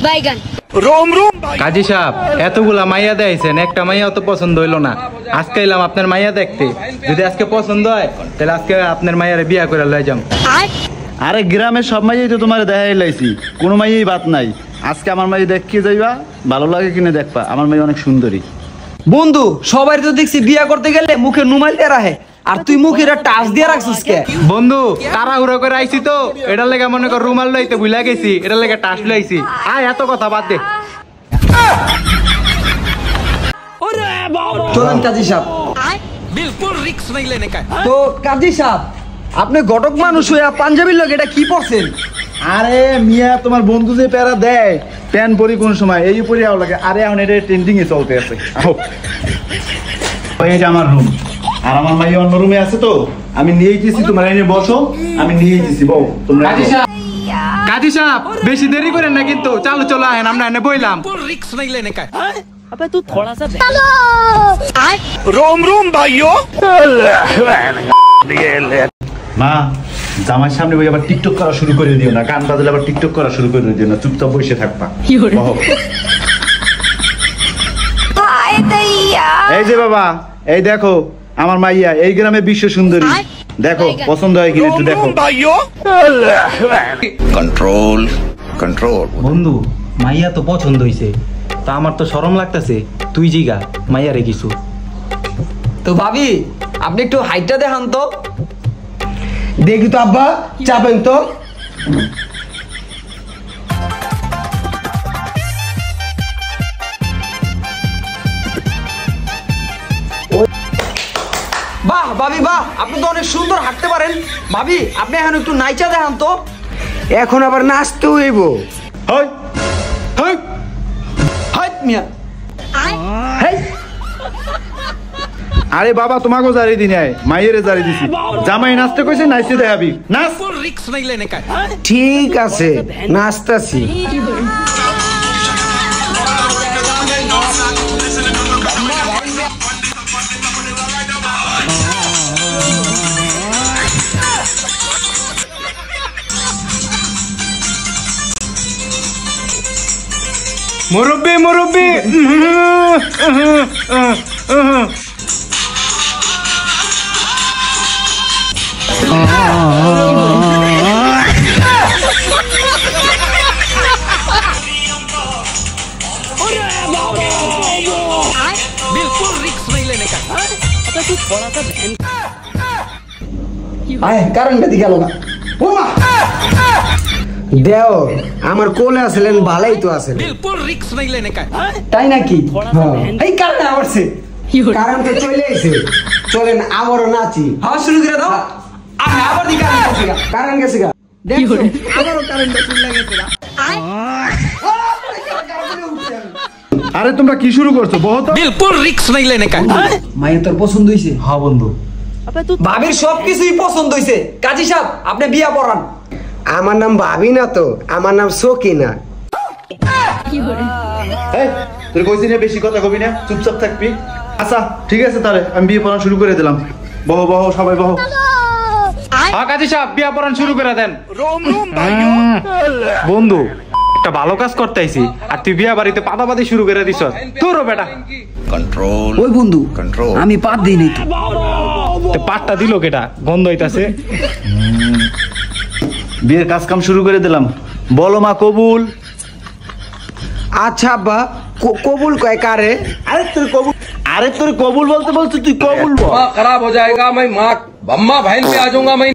বাইগান रोम रोम কাজী সাহেব এতগুলা মাইয়া দেয়ছেন, একটা মাইয়াও তো পছন্দ হইলো না। আজকে এলাম আপনার মাইয়া দেখতে, যদি আজকে পছন্দ হয় তাহলে আজকে আপনার মাইয়ারে বিয়া করে লয়ে যাম। আরে গ্রামের সব মাইয়াই তো তোমার দেখাই লাইছি, কোনো মাইয়াই বাদ নাই। আজকে আমার মাইয়া দেখে যাইবা, ভালো লাগে কিনে দেখবা, আমার মাইয়া অনেক সুন্দরী। বন্ধু সবাই তো দেখছি বিয়া করতে গেলে মুখে নুমাইল দিয়ে রাখে, আর তুই মুখের টাচ দিয়ে রাখছিস কে? বন্ধু তাড়াহুড়ো করে আইছি তো, এটার লেগে মনে কর রুমাল লইতে ভুলে গেছি, এটার লেগে টাস লইছি। আয় এত কথা বাদ দে। চলেন কাজী সাহেব। बिल्कुल रिक्स नहीं लेने का। তো কাজী সাহেব আপনি ঘটক মানুষ হইয়া পাঞ্জাবির লোক এটা কি পরছেন? আরে মিয়া, তোমার বন্ধু যে প্যারা দেয় প্যান পরি কোন সময় এই পরি আও লাগে। আরে এখন এটা ট্রেন্ডিং এ চলতে আছে। ওই যে আমার রুম, আর আমার মাইয়া অন্য রুমে আছে, তো আমি নিয়ে গেছি। তোমরা এনে বসো, আমি নিয়ে গেছি। বউ তোমরা কাজী সাহেব বেশি দেরি করেন না কিন্তু, চালু চলো আহেন, আমরা এনে বইলাম। बिल्कुल रिक्स नहीं लेने का। अबे तू थोड़ा सा रोम रोम भाइयों। মা, জামার সামনে বই আবার টিকটক করা শুরু করে দিও না, গান বাজলে আবার টিকটক করা শুরু করে দিও না, চুপচাপ বসে থাকবা। এই যে বাবা, এই দেখো আমার মাইয়া, এই গ্রামে বিশ্ব সুন্দরী। দেখো পছন্দ হয় কিনা একটু দেখো। Control control. বন্ধু মাইয়া তো পছন্দ হইছে, তা আমার তো শরম লাগতেছে। তুই জিগা মাইয়ারে কিছু। তো ভাবি আপনি একটু হাইটটা দেখান তো। দেখি তো আব্বা, চাপেন তো। বাহ ভাবি বাহ, আপনি তো অনেক সুন্দর হাঁটতে পারেন। ভাবি আপনি এখন একটু নাইচা দেখান তো। এখন আবার নাচতে হইব। হই হই হাইট মিয়া। হেই, আরে বাবা, তোমাকেও জারি দিন, মাইয়েরে জারি দিছি। জামাই নাচতে কইছে, নাচতে দেখাবি, নাচ। बिल्कुल रिक्स नहीं लेने का। ঠিক আছে নাচতাছি। মুরব্বি মুরব্বি, बिल्कुल रिक्स नहीं लेने का। अबे तू थोड़ा सा আয় কারেন্ট বেদি গেল না। ওমা দেও, আমার কোলে আসলেন, ভালোই তো আছেন। बिल्कुल रिक्स नहीं लेने का। তাই নাকি? এই কারেন্ট আসছে, কারেন্ট তো চলে এসে। চলেন আবারও নাচি। হাওয়া শুরু করে দাও। আবার দিকে কারেন্ট গেছে গা। দেখো আবারও কারেন্ট চলে গেছে গা। আরে তোমরা কি শুরু করছো? বহুত बिल्कुल रिक्स नहीं लेने का। মায়ের তোর পছন্দ হইছে? হ্যাঁ বন্ধু। अबे तू ভাবির সবকিছুই পছন্দ হইছে। কাজী সাহেব আপনি বিয়া পড়ান। আমার নাম ভাবি না তো, আমার নাম সকিনা। এই, তোর কইছি না বেশি কথা কবি না, চুপচাপ থাকবি। আচ্ছা ঠিক আছে, তাহলে আমি বিয়ে পড়া শুরু করে দিলাম। বহ বহ সবাই বহ। হ্যাঁ কাজী সাহেব বিয়া পড়ান শুরু করে দেন। रोम रोम भाइयों। বন্ধু একটা ভালো কাজ করতে আইছি, আর তুই বিয়া বাড়িতে পাতাপাতি শুরু করে দিছ। তোরও বেটা कंट्रोल ওই বন্ধু कंट्रोल। আমি পাত দিই নাই তো। পাটটা দিল কেটা, গন্ধ হইতাছে। বিয়ের কাজ কাম শুরু করে দিলাম। বলো মা কবুল। আচ্ছা আব্বা, কবুল কয় কারে? আরে তোর কবুল বলতে বলছি, তুই কবুল বল। खराब हो जाएगा, मैं माँ बम्मा बहन पे आ जाऊंगा मैं।